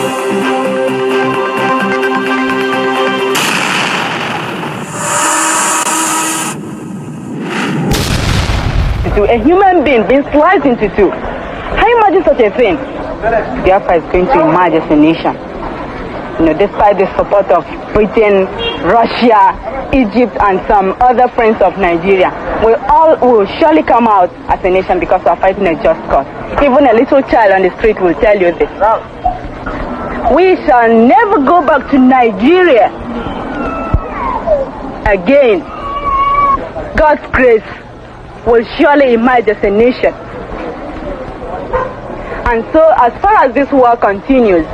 A human being being sliced into two. Can you imagine such a thing? Biafra is going to emerge as a nation. You know, despite the support of Britain, Russia, Egypt, and some other friends of Nigeria, we all will surely come out as a nation because we are fighting a just cause. Even a little child on the street will tell you this. We shall never go back to Nigeria again. God's grace will surely emerge as a nation. And so, as far as this war continues,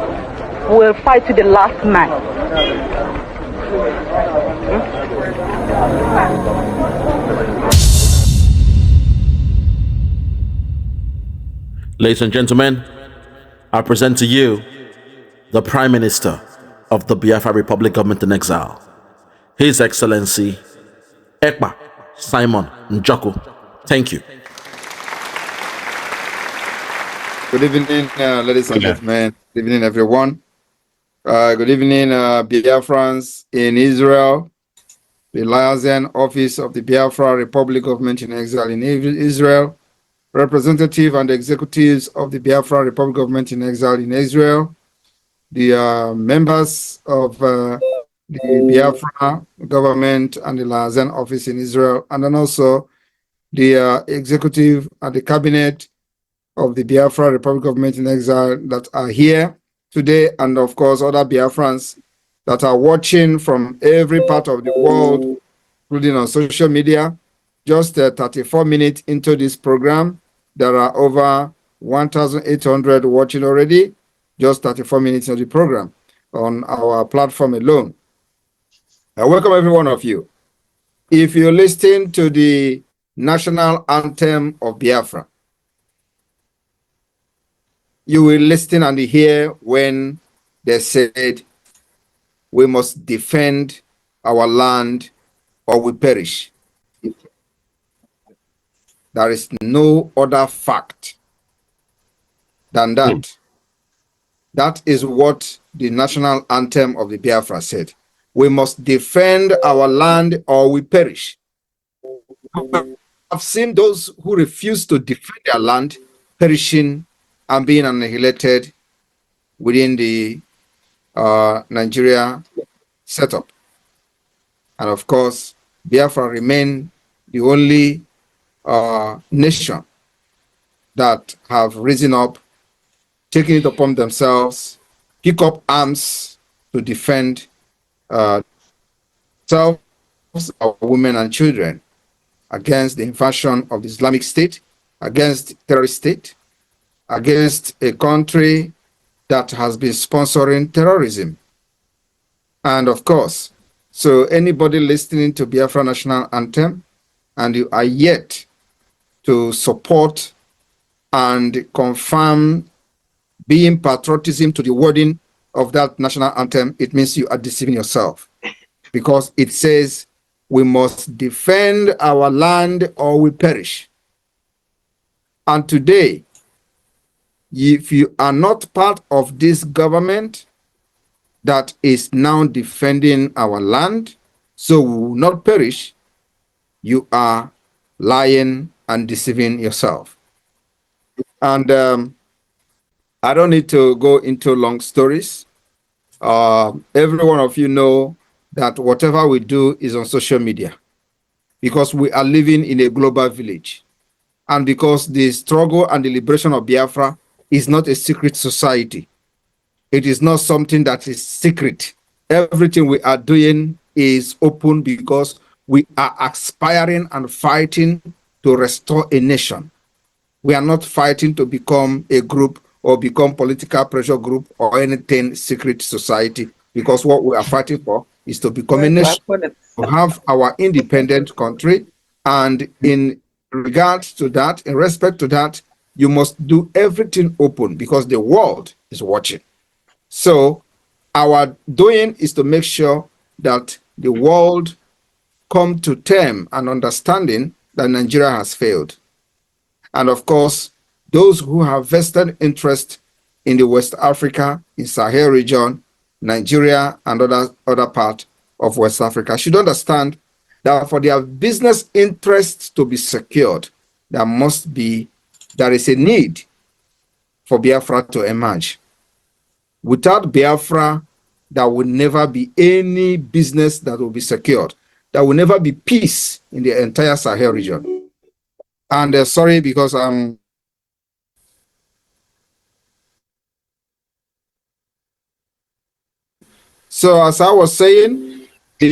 we'll fight to the last man. Ladies and gentlemen, I present to you the Prime Minister of the Biafra Republic Government in Exile, His Excellency Ekpa Simon Njoku. Thank you. Good evening, ladies and gentlemen. Good evening, everyone. Good evening, Biafrans in Israel, the liaison office of the Biafra Republic Government in Exile in Israel, representative and executives of the Biafra Republic Government in Exile in Israel, the members of the Biafra government and the liaison office in Israel, and then also the executive and the cabinet of the Biafra Republic Government in Exile that are here today, and of course other Biafrans that are watching from every part of the world, including on social media. Just 34 minutes into this program, there are over 1,800 watching already, just 34 minutes into the program on our platform alone. I welcome every one of you. If you listen to the national anthem of Biafra, you will listen and hear when they said, we must defend our land or we perish. There is no other fact than that. That is what the national anthem of the Biafra said. We must defend our land or we perish. I've seen those who refuse to defend their land perishing and being annihilated within the Nigeria setup. And of course, Biafra remain the only nation that have risen up, taken it upon themselves, pick up arms to defend themselves, our women and children against the invasion of the Islamic State, against terrorist state, against a country that has been sponsoring terrorism. And of course, so anybody listening to Biafra National Anthem and you are yet to support and confirm being patriotism to the wording of that national anthem, it means you are deceiving yourself, because it says we must defend our land or we perish. And today, if you are not part of this government that is now defending our land, so we will not perish, you are lying and deceiving yourself. And I don't need to go into long stories. Every one of you know that whatever we do is on social media, because we are living in a global village, and because the struggle and the liberation of Biafra is not a secret society. It is not something that is secret. Everything we are doing is open, because we are aspiring and fighting to restore a nation. We are not fighting to become a group or become political pressure group or anything secret society, because what we are fighting for is to become a nation, to have our independent country. And in regards to that, in respect to that, you must do everything open, because the world is watching. So our doing is to make sure that the world come to term and understanding that Nigeria has failed. And of course, those who have vested interest in the West Africa, in Sahel region, Nigeria, and other part of West Africa should understand that for their business interests to be secured, there is a need for Biafra to emerge. Without Biafra, there will never be any business that will be secured. There will never be peace in the entire Sahel region. And sorry, because so as I was saying, as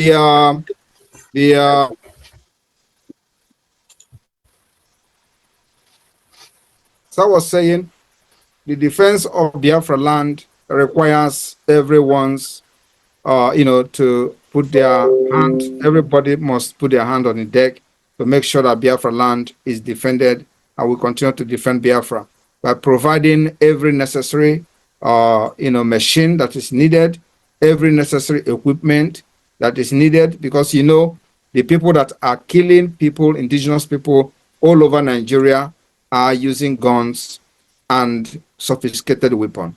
I was saying, the defense of Biafra land requires everyone's, to put their hand, everybody must put their hand on the deck to make sure that Biafra land is defended, and we continue to defend Biafra by providing every necessary, machine that is needed, every necessary equipment that is needed, because, the people that are killing people, indigenous people all over Nigeria, are using guns and sophisticated weapons.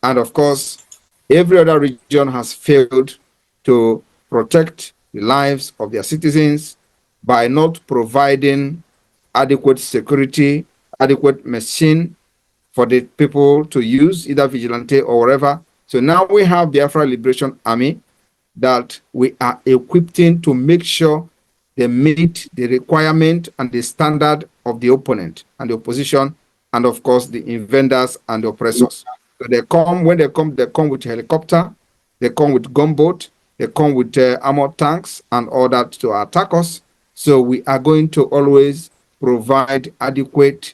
And of course, every other region has failed to protect the lives of their citizens by not providing adequate security, adequate machine for the people to use, either vigilante or whatever. So now we have Biafra Liberation Army that we are equipping to make sure they meet the requirement and the standard of the opponent and the opposition, and of course the invaders and the oppressors. So when they come with helicopter, they come with gunboat, they come with armored tanks and all that to attack us. So we are going to always provide adequate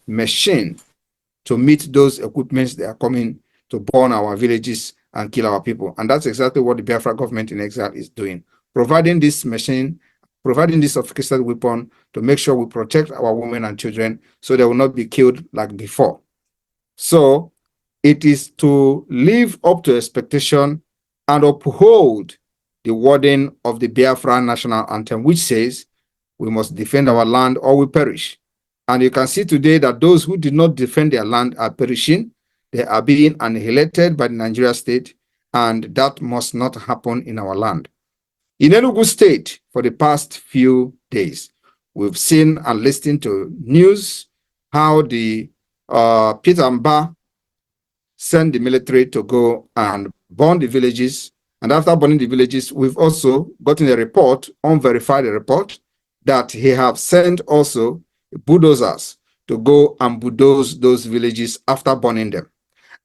machine to meet those equipments that are coming to burn our villages and kill our people. And that's exactly what the Biafra government in exile is doing, providing this machine, providing this sophisticated weapon to make sure we protect our women and children so they will not be killed like before. So it is to live up to expectation and uphold the wording of the Biafra national anthem, which says we must defend our land or we perish. And you can see today that those who did not defend their land are perishing. They are being annihilated by the Nigeria state, and that must not happen in our land. In Enugu State, for the past few days, we've seen and listened to news how the Peter Mba sent the military to go and burn the villages. And after burning the villages, we've also gotten a report, unverified report, that he have sent also bulldozers to go and bulldoze those villages after burning them.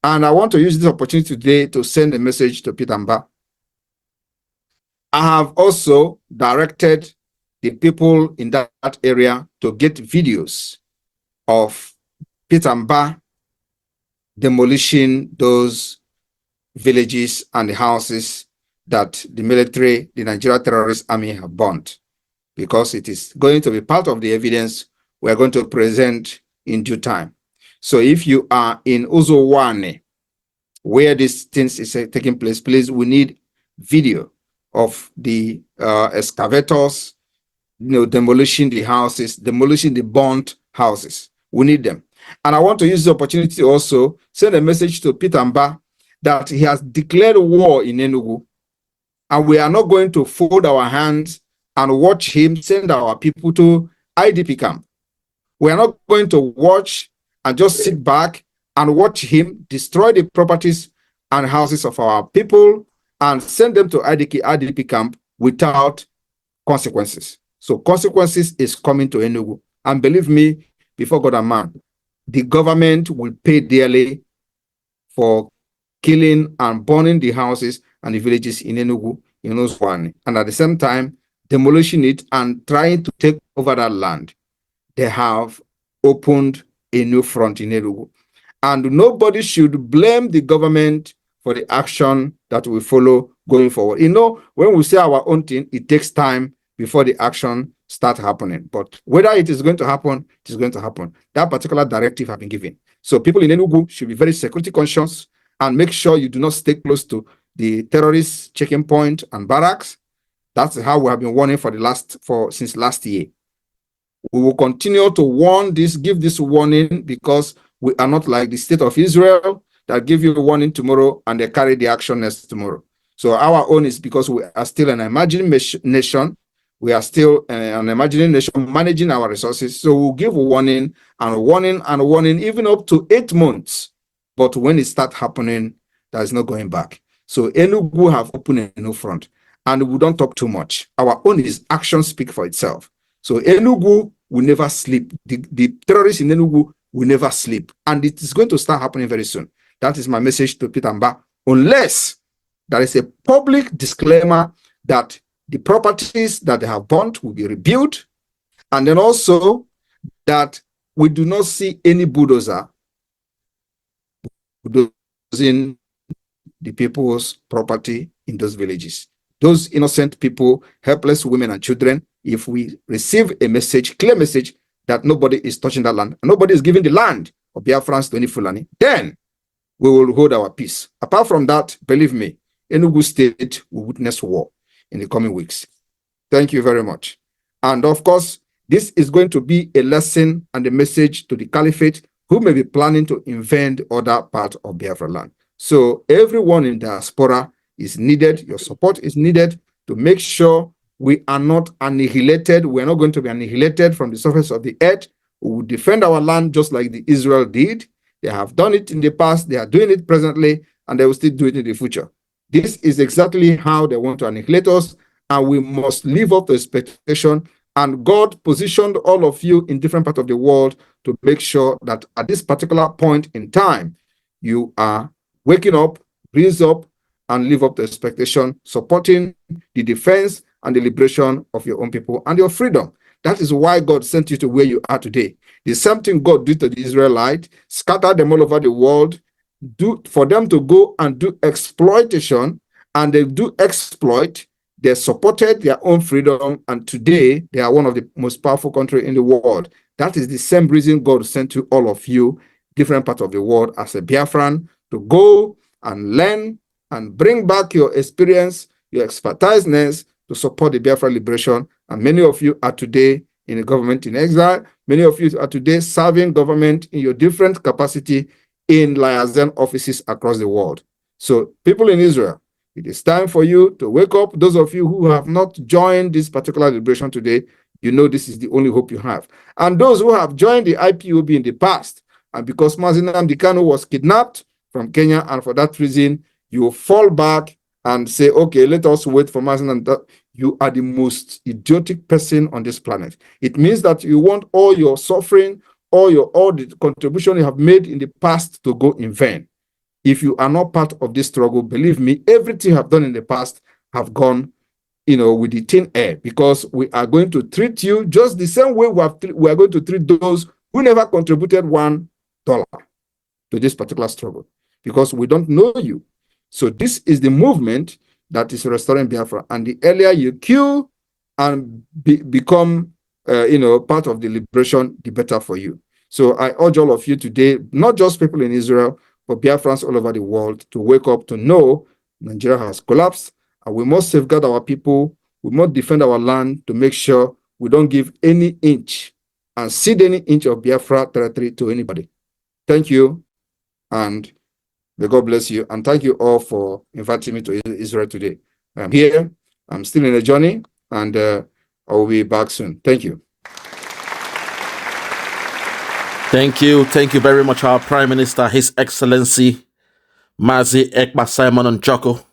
And I want to use this opportunity today to send a message to Peter Mba. I have also directed the people in that area to get videos of Peter Mba demolishing those villages and the houses that the military, the Nigeria terrorist army have burnt, because it is going to be part of the evidence we are going to present in due time. So if you are in Uzowane, where these things is taking place, please, we need video of the excavators, demolishing the houses, demolishing the burnt houses. We need them. And I want to use the opportunity to also send a message to Peter Mba that he has declared war in Enugu, and we are not going to fold our hands and watch him send our people to IDP camp. We are not going to watch and just sit back and watch him destroy the properties and houses of our people and send them to IDP camp without consequences. So consequences is coming to Enugu. And believe me, before God and man, the government will pay dearly for killing and burning the houses and the villages in Enugu, in Oswani, and at the same time, demolishing it and trying to take over that land. They have opened a new front in Enugu. And nobody should blame the government for the action that we follow going forward. When we say our own thing, it takes time before the action start happening. But whether it is going to happen, it is going to happen. That particular directive has been given. So people in Enugu should be very security conscious and make sure you do not stay close to the terrorist checking point and barracks. That's how we have been warning since last year. We will continue to warn this, give this warning, because we are not like the state of Israel that give you a warning tomorrow and they carry the action next tomorrow. So our own is because we are still an imagining nation. We are still an imagining nation managing our resources. So we'll give a warning and a warning and a warning, even up to 8 months. But when it starts happening, there's no going back. So Enugu have opened a new front, and we don't talk too much. Our own is action speak for itself. So Enugu will never sleep. The terrorists in Enugu will never sleep. And it is going to start happening very soon. That is my message to Peter Mba. Unless there is a public disclaimer that the properties that they have burnt will be rebuilt, and then also that we do not see any bulldozer bulldozing the people's property in those villages. Those innocent people, helpless women and children, if we receive a message, clear message, that nobody is touching that land, and nobody is giving the land of Biafrans to any Fulani, then we will hold our peace. Apart from that, believe me, Enugu State will witness war in the coming weeks. Thank you very much. And of course, this is going to be a lesson and a message to the caliphate who may be planning to invade other parts of Biafra land. So everyone in diaspora is needed. Your support is needed to make sure we are not annihilated. We are not going to be annihilated from the surface of the earth. We will defend our land just like the Israel did. They have done it in the past. They are doing it presently, and they will still do it in the future. This is exactly how they want to annihilate us, and we must live up to expectation. And God positioned all of you in different parts of the world to make sure that at this particular point in time, you are waking up, raise up, and live up to expectation, supporting the defense and the liberation of your own people and your freedom. That is why God sent you to where you are today. The same thing God did to the Israelites, scatter them all over the world, for them to go and do exploitation, and they do exploit. They supported their own freedom, and today they are one of the most powerful countries in the world. That is the same reason God sent to all of you, different parts of the world, as a Biafran, to go and learn and bring back your experience, your expertiseness to support the Biafra liberation. And many of you are today in the government in exile. Many of you are today serving government in your different capacity in liaison offices across the world. So people in Israel, it is time for you to wake up. Those of you who have not joined this particular liberation today, you know this is the only hope you have. And those who have joined the IPOB in the past, and because Nnamdi Kanu was kidnapped from Kenya, and for that reason, you fall back and say, okay, let us wait for Nnamdi. You are the most idiotic person on this planet. It means that you want all your suffering, all the contribution you have made in the past to go in vain. If you are not part of this struggle, believe me, everything you have done in the past have gone, with the thin air, because we are going to treat you just the same way we are going to treat those who never contributed $1 to this particular struggle, because we don't know you. So this is the movement that is restoring Biafra, and the earlier you queue and become, part of the liberation, the better for you. So I urge all of you today, not just people in Israel, but Biafrans all over the world, to wake up to know Nigeria has collapsed, and we must safeguard our people. We must defend our land to make sure we don't give any inch and cede any inch of Biafra territory to anybody. Thank you, and may God bless you. And thank you all for inviting me to Israel today. I'm here. I'm still in a journey, and I will be back soon. Thank you. Thank you. Thank you very much, our Prime Minister, His Excellency, Mazi Ekpa Simon Njoko,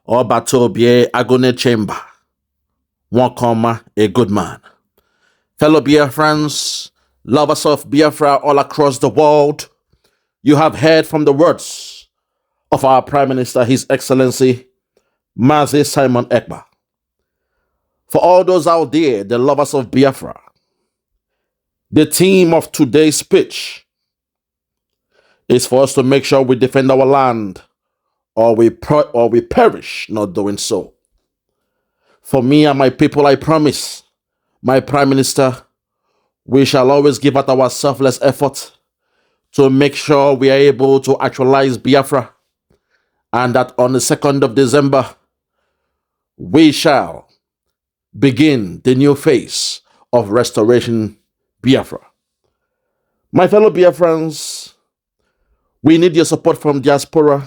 Obatobie Agone Chamber. One comma, a good man. Fellow Biafrans, lovers of Biafra all across the world, you have heard from the words of our Prime Minister, His Excellency, Mazi Simon Ekpa. For all those out there, the lovers of Biafra, the theme of today's speech is for us to make sure we defend our land, or we perish not doing so. For me and my people, I promise, my Prime Minister, we shall always give out our selfless effort to make sure we are able to actualize Biafra, and that on the 2nd of December, we shall begin the new phase of restoration Biafra. My fellow Biafrans, We need your support from diaspora.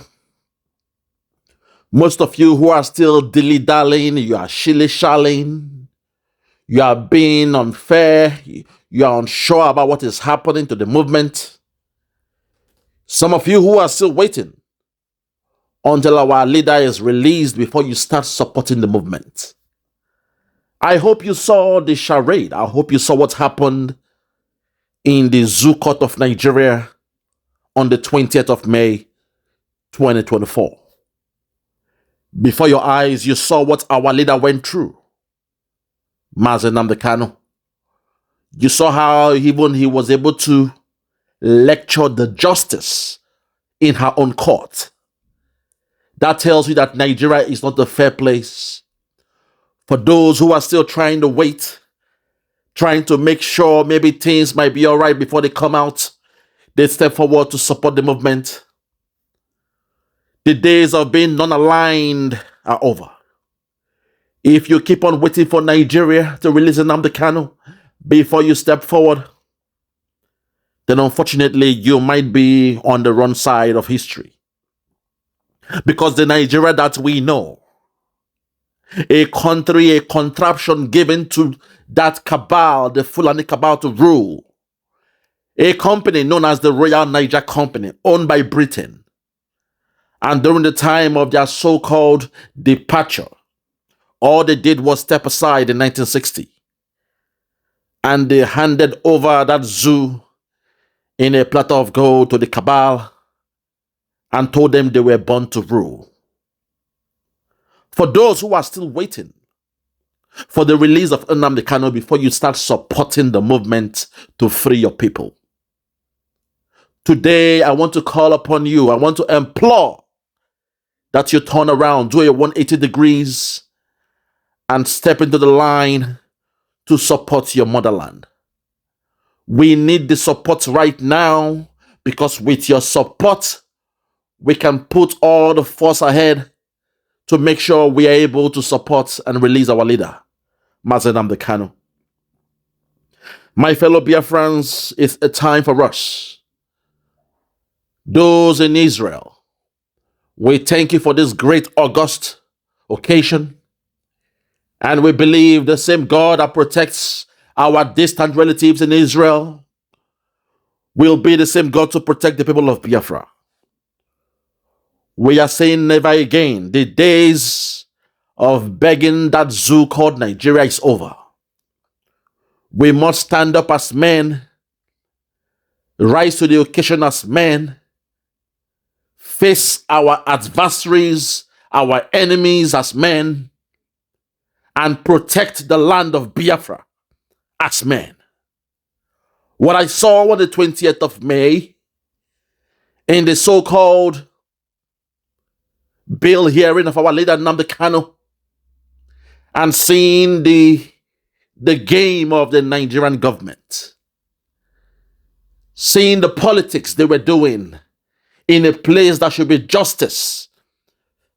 Most of you who are still dilly-dallying, you are shilly-shallying, you are being unfair, you are unsure about what is happening to the movement. Some of you who are still waiting until our leader is released before you start supporting the movement. I hope you saw the charade. I hope you saw what happened in the Zoo Court of Nigeria on the 20th of May, 2024. Before your eyes, you saw what our leader went through. Nnamdi Kanu. You saw how even he was able to lecture the justice in her own court. That tells you that Nigeria is not a fair place. For those who are still trying to wait, trying to make sure maybe things might be all right before they come out, they step forward to support the movement. The days of being non-aligned are over. If you keep on waiting for Nigeria to release Nnamdi Kanu before you step forward, then unfortunately you might be on the wrong side of history. Because the Nigeria that we know, a country, a contraption given to that cabal, the Fulani cabal to rule, a company known as the Royal Niger Company, owned by Britain. And during the time of their so-called departure, all they did was step aside in 1960. And they handed over that zoo in a platter of gold to the cabal and told them they were born to rule. For those who are still waiting for the release of Nnamdi Kanu before you start supporting the movement to free your people, today I want to call upon you. I want to implore that you turn around, do a 180 degrees, and step into the line to support your motherland. We need the support right now, because with your support, we can put all the force ahead to make sure we are able to support and release our leader, Nnamdi Kanu. My fellow Biafrans, it's a time for us. Those in Israel, we thank you for this great august occasion, and we believe the same God that protects our distant relatives in Israel will be the same God to protect the people of Biafra. We are saying never again. The days of begging that zoo called Nigeria is over. We must stand up as men, rise to the occasion as men, face our adversaries, our enemies as men, and protect the land of Biafra as men. What I saw on the 20th of May in the so-called bill hearing of our leader Nnamdi Kanu, and seeing the game of the Nigerian government, seeing the politics they were doing in a place that should be justice,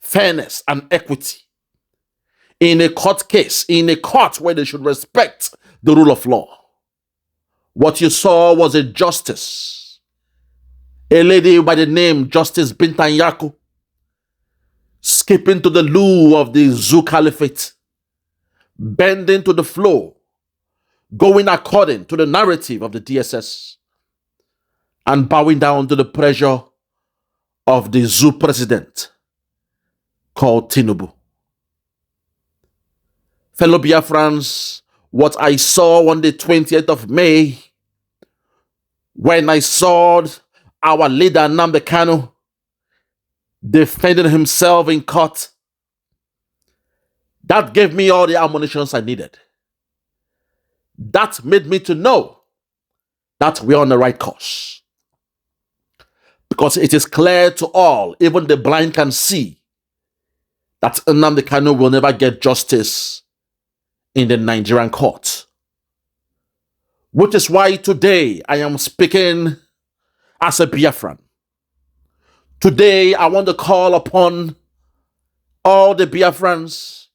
fairness, and equity, in a court case, in a court where they should respect the rule of law. What you saw was a justice, a lady by the name Justice Bintan Yaku, skipping to the loo of the Zoo Caliphate, bending to the flow, going according to the narrative of the DSS, and bowing down to the pressure of the Zoo president called Tinubu. Fellow Biafrans, what I saw on the 20th of May, when I saw our leader Nnamdi Kanu defending himself in court, that gave me all the ammunitions I needed. That made me to know that we're on the right course. Because it is clear to all, even the blind can see, that Nnamdi Kanu will never get justice in the Nigerian court. Which is why today I am speaking as a Biafran. Today I want to call upon all the Biafrans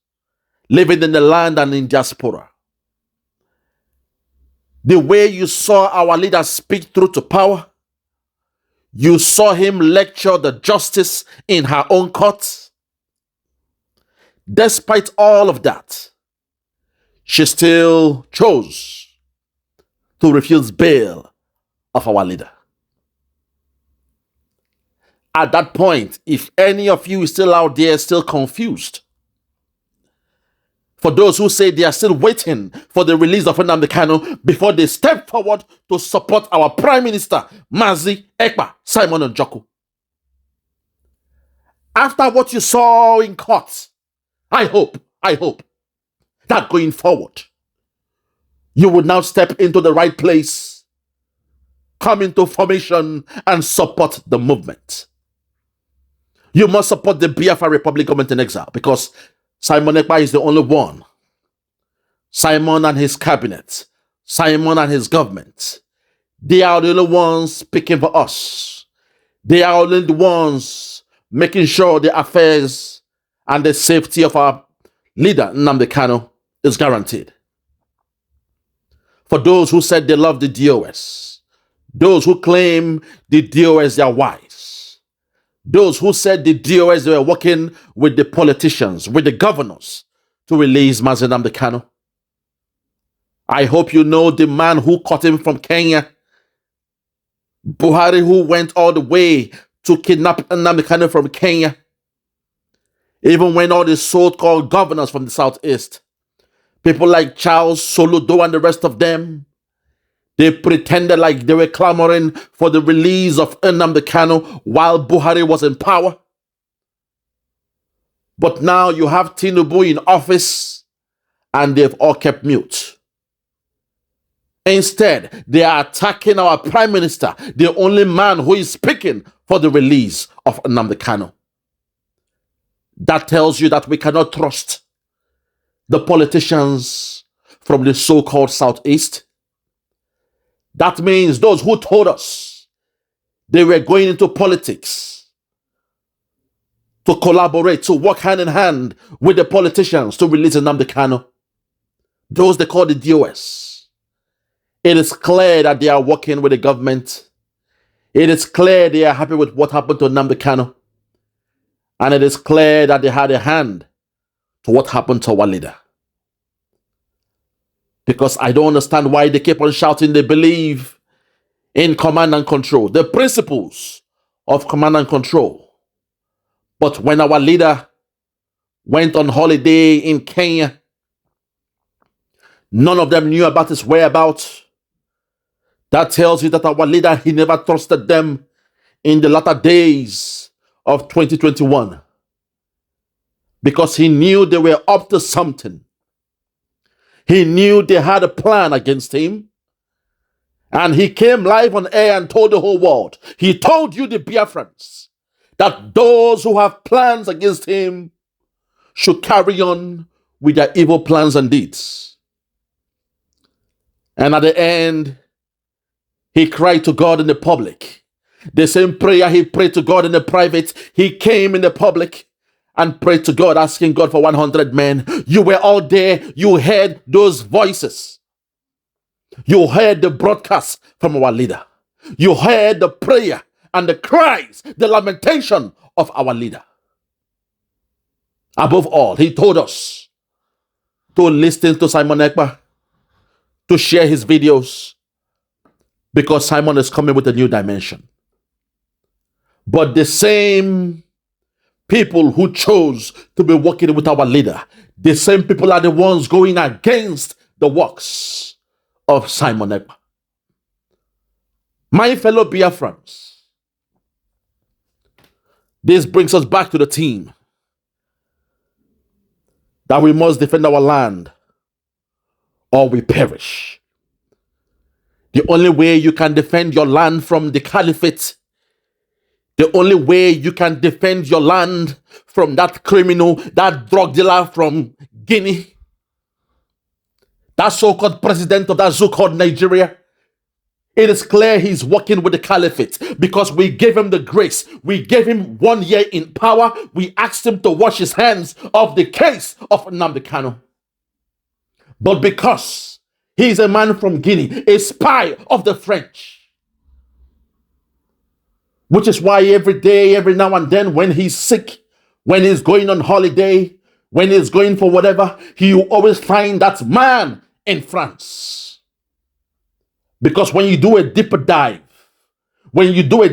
living in the land and in diaspora. The way you saw our leaders speak through to power, You saw him lecture the justice in her own court. Despite all of that, she still chose to refuse bail of our leader. At that point, if any of you is still out there, still confused, for those who say they are still waiting for the release of Nnamdi Kanu before they step forward to support our Prime Minister, Mazi Ekpa, Simon Njoku. After what you saw in court, I hope that going forward, you will now step into the right place, come into formation, and support the movement. You must support the Biafra Republic government in exile because Simon Ekpa is the only one. Simon and his cabinet, Simon and his government, they are the only ones speaking for us. They are only the ones making sure the affairs and the safety of our leader, Nnamdi Kanu, is guaranteed. For those who said they love the DOS, those who claim the DOS they are wise, those who said the DOS they were working with the politicians, with the governors to release Mazi Nnamdi Kanu, I hope you know the man who caught him from Kenya, Buhari, who went all the way to kidnap Nnamdi Kanu from Kenya, even when all the so-called governors from the southeast, people like Charles Soludo and the rest of them, they pretended like they were clamoring for the release of Nnamdi Kanu while Buhari was in power. But now you have Tinubu in office and they've all kept mute. Instead, they are attacking our Prime Minister, the only man who is speaking for the release of Nnamdi Kanu. That tells you that we cannot trust the politicians from the so-called Southeast. That means those who told us they were going into politics to collaborate, to work hand in hand with the politicians to release Nnamdi Kanu, those they call the DOS. It is clear that they are working with the government. It is clear they are happy with what happened to Nnamdi Kanu. And it is clear that they had a hand to what happened to our leader. Because I don't understand why they keep on shouting they believe in command and control, the principles of command and control. But when our leader went on holiday in Kenya, none of them knew about his whereabouts. That tells you that our leader, he never trusted them in the latter days of 2021 because he knew they were up to something. He knew they had a plan against him, and he came live on air and told the whole world. He told you, the Biafrans, that those who have plans against him should carry on with their evil plans and deeds. And at the end, he cried to God in the public. The same prayer he prayed to God in the private, he came in the public and prayed to God, asking God for 100 men. You were all there. You heard those voices. You heard the broadcast from our leader. You heard the prayer and the cries, the lamentation of our leader. Above all, he told us to listen to Simon Ekpa, to share his videos, because Simon is coming with a new dimension. But the same people who chose to be working with our leader, the same people are the ones going against the works of Simon Ekpa. My fellow Biafrans, this brings us back to the theme that we must defend our land or we perish. The only way you can defend your land from the caliphate, the only way you can defend your land from that criminal, that drug dealer from Guinea, that so-called president of that so-called Nigeria, it is clear he's working with the caliphate because we gave him the grace. We gave him 1 year in power. We asked him to wash his hands of the case of Nnamdi Kanu. But because he's a man from Guinea, a spy of the French, Which is why every day, every now and then, when he's sick, when he's going on holiday, when he's going for whatever, he will always find that man in France. Because when you do a deeper dive, when you do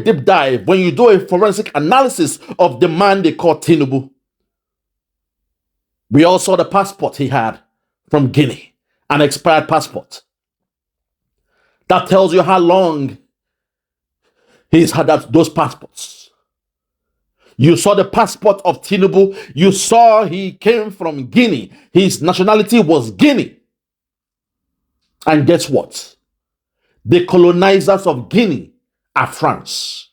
a forensic analysis of the man they call Tinubu, we all saw the passport he had from Guinea, an expired passport. That tells you how long he's had those passports. You saw the passport of Tinubu. You saw he came from Guinea. His nationality was Guinea. And guess what? The colonizers of Guinea are France.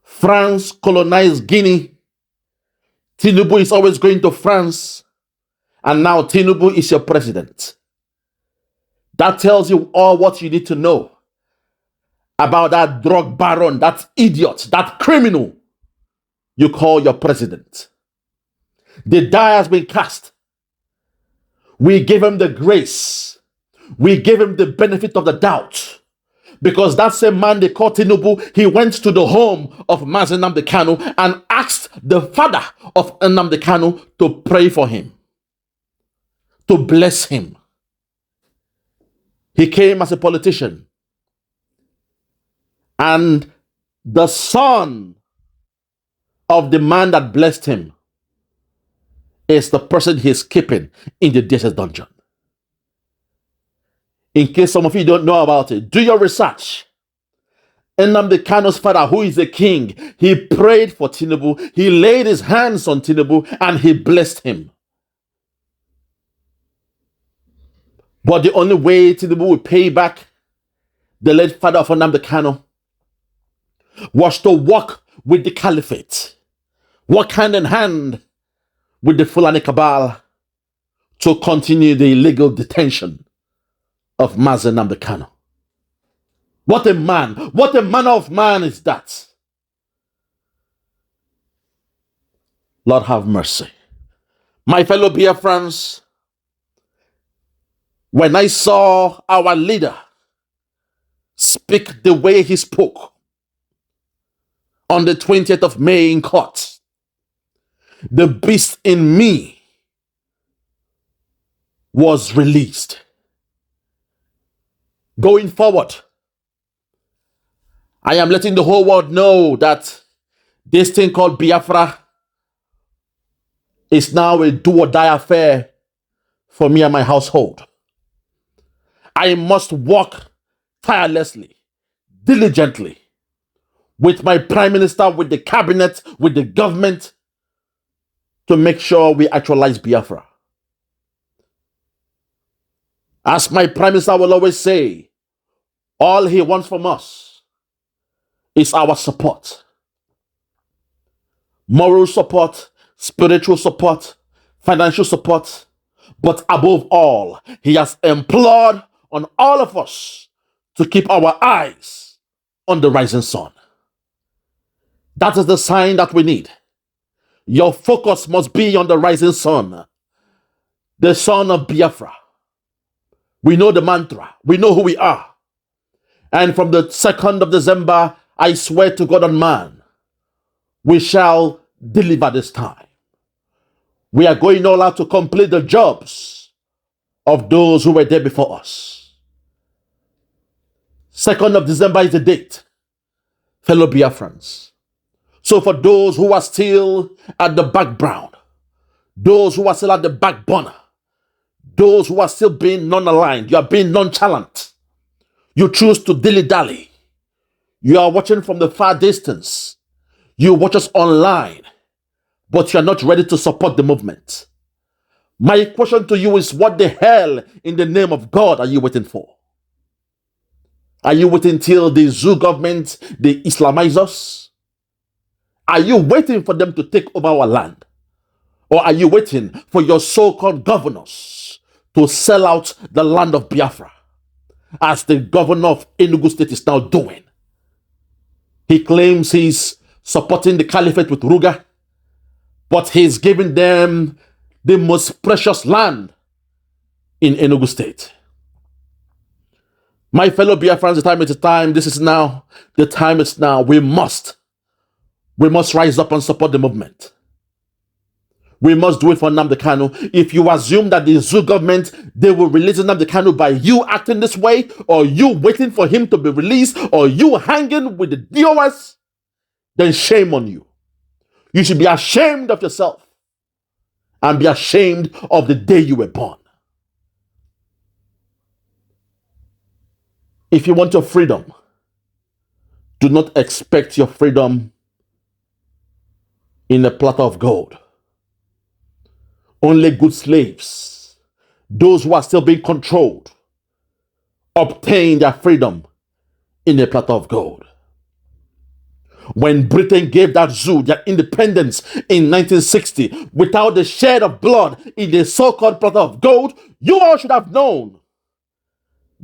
France colonized Guinea. Tinubu is always going to France. And now Tinubu is your president. That tells you all what you need to know about that drug baron, that idiot, that criminal you call your president. The die has been cast. We give him the grace. We give him the benefit of the doubt. Because that same man they call Tinubu, he went to the home of Nnamdi Kanu and asked the father of Nnamdi Kanu to pray for him, to bless him. He came as a politician. And the son of the man that blessed him is the person he's keeping in the DSS dungeon. In case some of you don't know about it, do your research. Nnamdi Kanu's father, who is a king, he prayed for Tinubu, he laid his hands on Tinubu, and he blessed him. But the only way Tinubu would pay back the late father of Nnamdi Kanu was to walk with the caliphate, walk hand in hand with the Fulani cabal to continue the illegal detention of Nnamdi Kanu. What a man, what a manner of man is that? Lord have mercy. My fellow Biafrans, when I saw our leader speak the way he spoke on the 20th of May in court, the beast in me was released. Going forward, I am letting the whole world know that this thing called Biafra is now a do or die affair for me and my household. I must work tirelessly, diligently, with my prime minister, with the cabinet, with the government, to make sure we actualize Biafra. As my prime minister will always say, all he wants from us is our support. Moral support, spiritual support, financial support, but above all, he has implored on all of us to keep our eyes on the rising sun. That is the sign that we need. Your focus must be on the rising sun, the son of Biafra. We know the mantra. We know who we are. And from the 2nd of December, I swear to God and man, we shall deliver this time. We are going all out to complete the jobs of those who were there before us. 2nd of December is the date, fellow Biafrans. So for those who are still at the background, those who are still at the back burner, those who are still being non-aligned, you are being nonchalant, you choose to dilly-dally, you are watching from the far distance, you watch us online, but you are not ready to support the movement. My question to you is, what the hell in the name of God are you waiting for? Are you waiting till the zoo government, they Islamize us? Are you waiting for them to take over our land? Or are you waiting for your so-called governors to sell out the land of Biafra, as the governor of Enugu State is now doing? He claims he's supporting the caliphate with Ruga, but he's giving them the most precious land in Enugu State. My fellow Biafrans, the time is the time. This is now. The time is now. We must rise up and support the movement. We must do it for Nnamdi Kanu. If you assume that the zoo government, they will release Nnamdi Kanu by you acting this way, or you waiting for him to be released, or you hanging with the DOS, then shame on you. You should be ashamed of yourself and be ashamed of the day you were born. If you want your freedom, do not expect your freedom in a platter of gold. Only good slaves, those who are still being controlled, obtain their freedom in a platter of gold. When Britain gave that zoo their independence in 1960 without the shed of blood in the so-called platter of gold, you all should have known.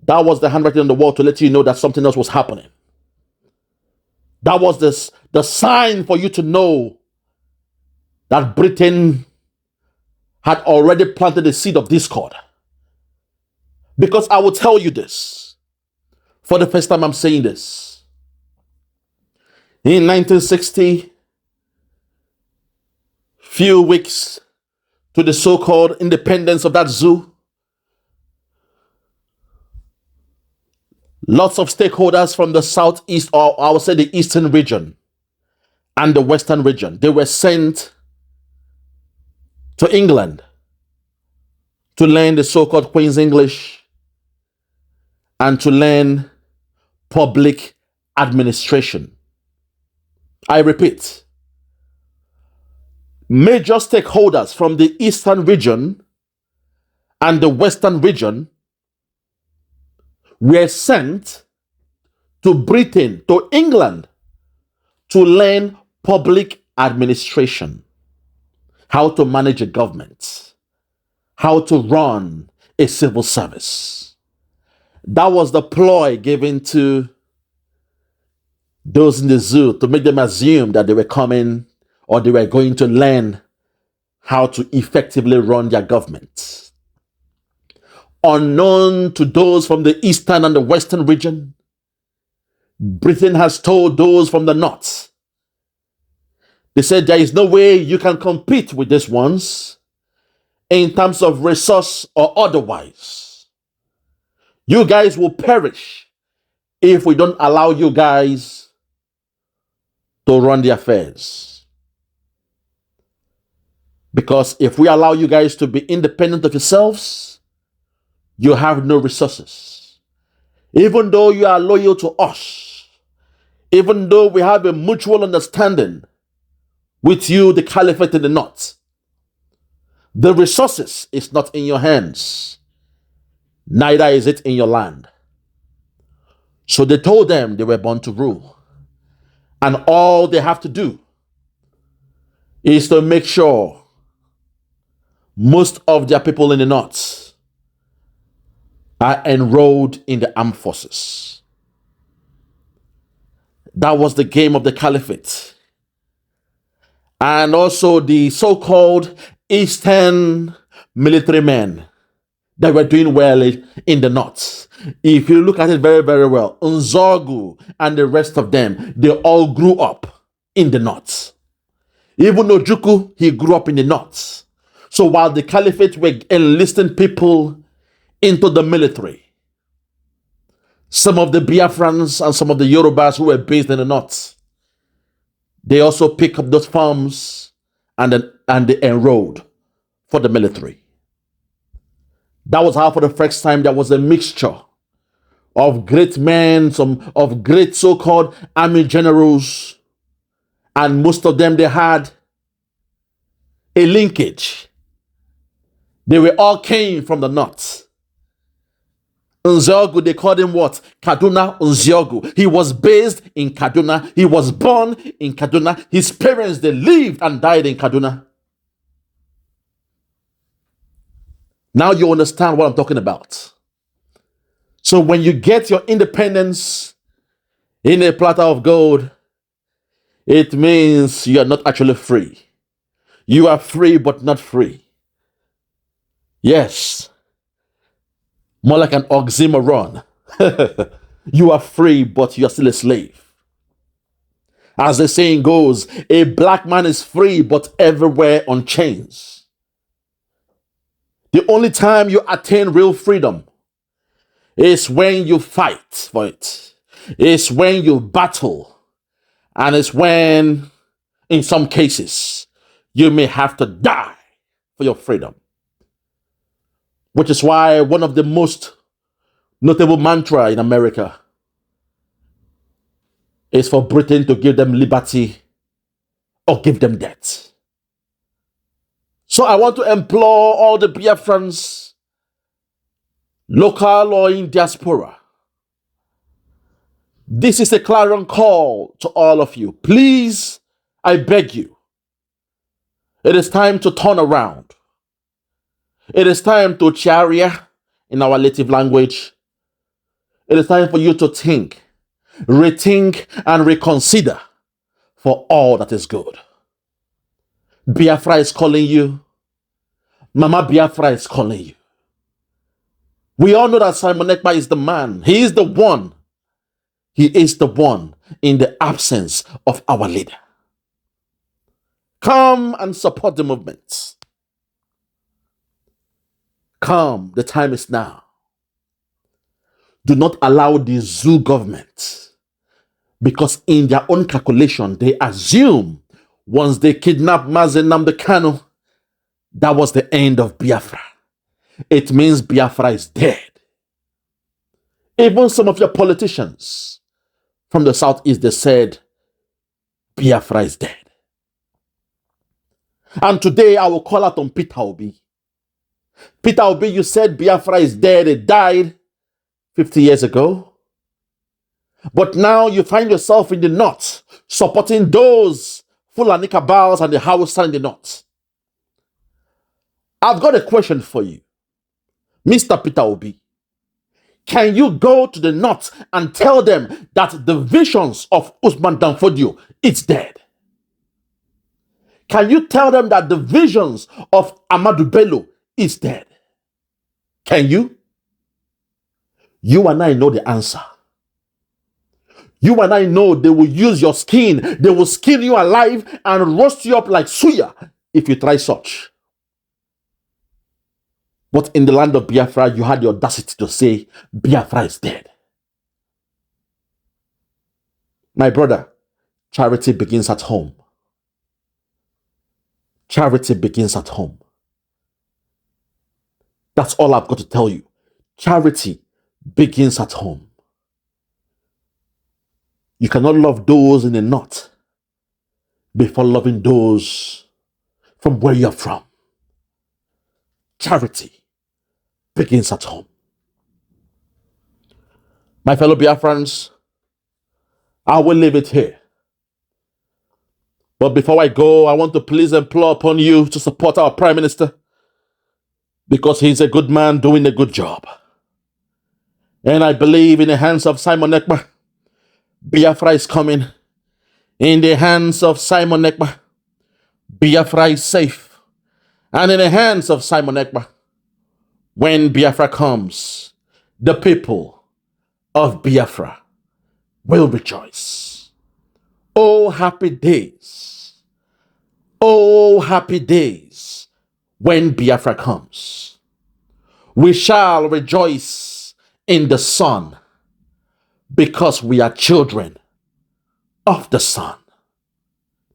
That was the handwriting on the wall to let you know that something else was happening. That was the sign for you to know that Britain had already planted the seed of discord. Because I will tell you this, for the first time I'm saying this. In 1960, few weeks to the so-called independence of that zoo, lots of stakeholders from the southeast, or I would say the eastern region and the western region, they were sent to England to learn the so-called Queen's English and to learn public administration. I repeat, major stakeholders from the eastern region and the western region were sent to Britain, to England, to learn public administration, how to manage a government, how to run a civil service. That was the ploy given to those in the zoo to make them assume that they were coming or they were going to learn how to effectively run their government. Unknown to those from the eastern and the western region, Britain has told those from the north. They said there is no way you can compete with these ones in terms of resource or otherwise. You guys will perish if we don't allow you guys to run the affairs. Because if we allow you guys to be independent of yourselves, you have no resources. Even though you are loyal to us, even though we have a mutual understanding with you, the caliphate in the north, the resources is not in your hands, neither is it in your land. So they told them they were born to rule. And all they have to do is to make sure most of their people in the north are enrolled in the armed forces. That was the game of the caliphate. And also the so-called Eastern military men that were doing well in the north. If you look at it very, very well, Nzogu and the rest of them, they all grew up in the north. Even Ojukwu, he grew up in the north. So while the caliphate were enlisting people into the military, some of the Biafrans and some of the Yorubas who were based in the north, they also pick up those farms and they enrolled for the military. That was how for the first time there was a mixture of great men, some of great so-called army generals, and most of them, they had a linkage. They were all came from the north. Nzogu, they called him what? Kaduna Nzogu. He was based in Kaduna. He was born in Kaduna. His parents, they lived and died in Kaduna. Now you understand what I'm talking about. So when you get your independence in a platter of gold, it means you are not actually free. You are free but not free. Yes. More like an oxymoron. You are free, but you are still a slave. As the saying goes, a black man is free, but everywhere on chains. The only time you attain real freedom is when you fight for it. It's when you battle. And it's when, in some cases, you may have to die for your freedom. Which is why one of the most notable mantra in America is for Britain to give them liberty or give them death. So I want to implore all the Biafrans, local or in diaspora. This is a clarion call to all of you. Please, I beg you. It is time to turn around. It is time to charia in our native language. It is time for you to think, rethink, and reconsider for all that is good. Biafra is calling you. Mama Biafra is calling you. We all know that Simon Ekpa is the man. He is the one. He is the one in the absence of our leader. Come and support the movement. Come, the time is now. Do not allow the zoo government, because in their own calculation, they assume once they kidnap Nnamdi Kanu, that was the end of Biafra. It means Biafra is dead. Even some of your politicians from the southeast, they said Biafra is dead. And today I will call out on Peter Obi. Peter Obi, you said Biafra is dead. It died 50 years ago. But now you find yourself in the north, supporting those Fulani cabals and the Hausa in the north. I've got a question for you, Mr. Peter Obi. Can you go to the north and tell them that the visions of Usman Danfodio is dead? Can you tell them that the visions of Ahmadu Bello is dead? Can you? You and I know the answer. You and I know they will use your skin. They will skin you alive and roast you up like suya if you try such. But in the land of Biafra, you had the audacity to say Biafra is dead. My brother, charity begins at home. Charity begins at home. That's all I've got to tell you. Charity begins at home. You cannot love those in the north before loving those from where you're from. Charity begins at home. My fellow Biafrans, I will leave it here. But before I go, I want to please implore upon you to support our Prime Minister, because he's a good man doing a good job. And I believe in the hands of Simon Ekpa, Biafra is coming. In the hands of Simon Ekpa, Biafra is safe. And in the hands of Simon Ekpa, when Biafra comes, the people of Biafra will rejoice. Oh, happy days. Oh, happy days when Biafra comes. We shall rejoice in the sun, because we are children of the sun.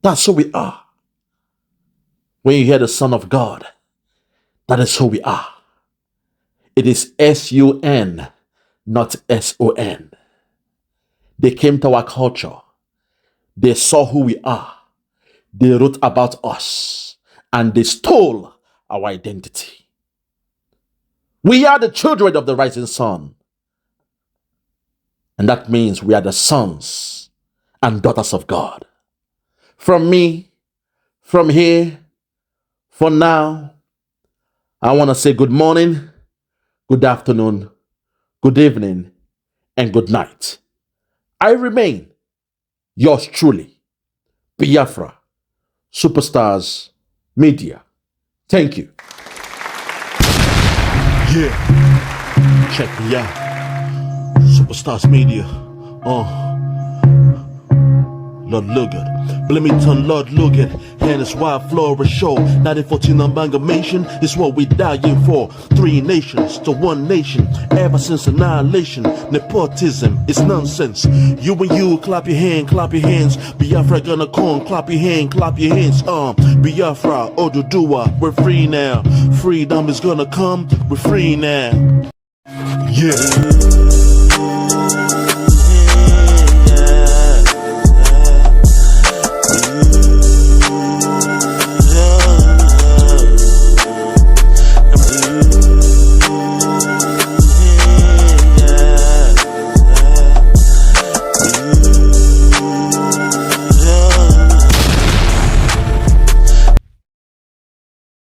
That's who we are. When you hear the Son of God, that is who we are. It is S-U-N, not S-O-N. They came to our culture. They saw who we are. They wrote about us. And they stole our identity. We are the children of the rising sun. And that means we are the sons and daughters of God. From me, from here, for now, I want to say good morning, good afternoon, good evening, and good night. I remain yours truly, Biafra, Superstars Media. Thank you. Yeah. Check me out. Superstars Media. Lord Logan, Bloomington, Lord Logan, and it's Wild Flora Show. 1914 amalgamation is what we dying for. 3 nations to 1 nation, ever since annihilation. Nepotism is nonsense. You and you, clap your hands. Biafra gonna come, clap your hands. Biafra, Oduduwa, we're free now. Freedom is gonna come, we're free now. Yeah.